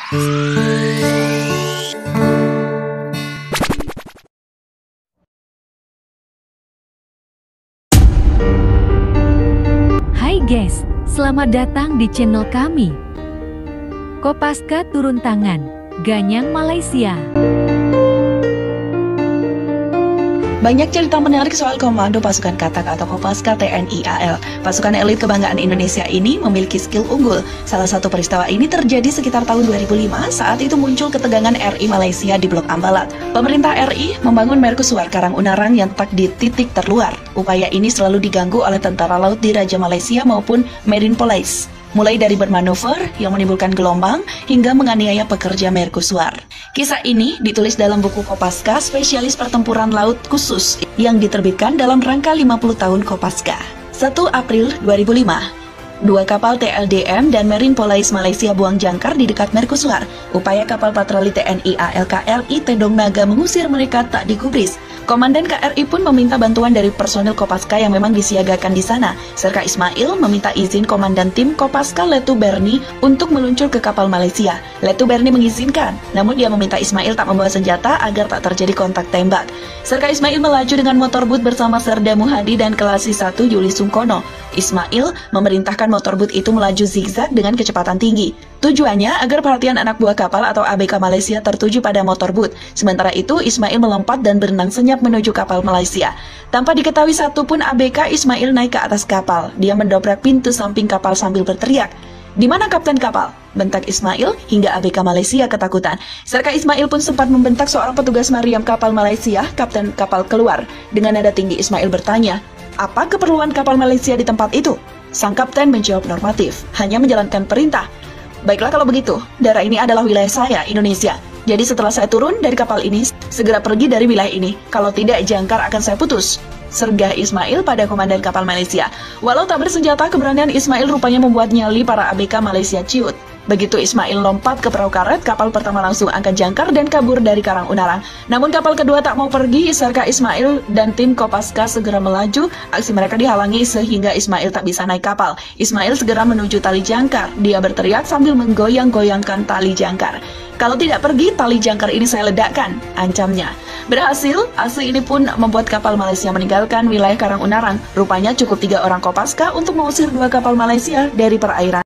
Hai guys, selamat datang di channel kami. Kopaska turun tangan, Ganyang Malaysia. Banyak cerita menarik soal Komando Pasukan Katak atau Kopaska TNI AL. Pasukan elit kebanggaan Indonesia ini memiliki skill unggul. Salah satu peristiwa ini terjadi sekitar tahun 2005, saat itu muncul ketegangan RI Malaysia di Blok Ambalat. Pemerintah RI membangun Mercusuar Karang Unarang yang tak di titik terluar. Upaya ini selalu diganggu oleh tentara laut Diraja Malaysia maupun Marine Police. Mulai dari bermanuver yang menimbulkan gelombang hingga menganiaya pekerja Mercusuar. Kisah ini ditulis dalam buku Kopaska Spesialis Pertempuran Laut Khusus yang diterbitkan dalam rangka 50 tahun Kopaska. 1 April 2005. Dua kapal TLDM dan Marine Police Malaysia buang jangkar di dekat Mercusuar. Upaya kapal patroli TNI AL KRI Tendong Naga mengusir mereka tak digubris. Komandan KRI pun meminta bantuan dari personil Kopaska yang memang disiagakan di sana. Serka Ismail meminta izin komandan tim Kopaska Letu Berni untuk meluncur ke kapal Malaysia. Letu Berni mengizinkan, namun dia meminta Ismail tak membawa senjata agar tak terjadi kontak tembak. Serka Ismail melaju dengan motor boot bersama Serda Muhadi dan Kelasi 1 Yuli Sungkono. Ismail memerintahkan motor boot itu melaju zigzag dengan kecepatan tinggi. Tujuannya agar perhatian anak buah kapal atau ABK Malaysia tertuju pada motor boot. Sementara itu, Ismail melompat dan berenang senyap menuju kapal Malaysia. Tanpa diketahui satupun ABK, Ismail naik ke atas kapal. Dia mendobrak pintu samping kapal sambil berteriak, "Di mana kapten kapal?" bentak Ismail hingga ABK Malaysia ketakutan. Serka Ismail pun sempat membentak seorang petugas Mariam kapal Malaysia. Kapten kapal keluar. Dengan nada tinggi Ismail bertanya, "Apa keperluan kapal Malaysia di tempat itu?" Sang kapten menjawab normatif, hanya menjalankan perintah. "Baiklah kalau begitu, daerah ini adalah wilayah saya, Indonesia. Jadi setelah saya turun dari kapal ini, segera pergi dari wilayah ini. Kalau tidak, jangkar akan saya putus," sergah Ismail pada komandan kapal Malaysia. Walau tak bersenjata, keberanian Ismail rupanya membuat nyali para ABK Malaysia ciut. Begitu Ismail lompat ke perahu karet, kapal pertama langsung angkat jangkar dan kabur dari Karang Unarang. Namun kapal kedua tak mau pergi, serka Ismail dan tim Kopaska segera melaju. Aksi mereka dihalangi sehingga Ismail tak bisa naik kapal. Ismail segera menuju tali jangkar. Dia berteriak sambil menggoyang-goyangkan tali jangkar. "Kalau tidak pergi, tali jangkar ini saya ledakkan," ancamnya. Berhasil, aksi ini pun membuat kapal Malaysia meninggalkan wilayah Karang Unarang. Rupanya cukup 3 orang Kopaska untuk mengusir 2 kapal Malaysia dari perairan.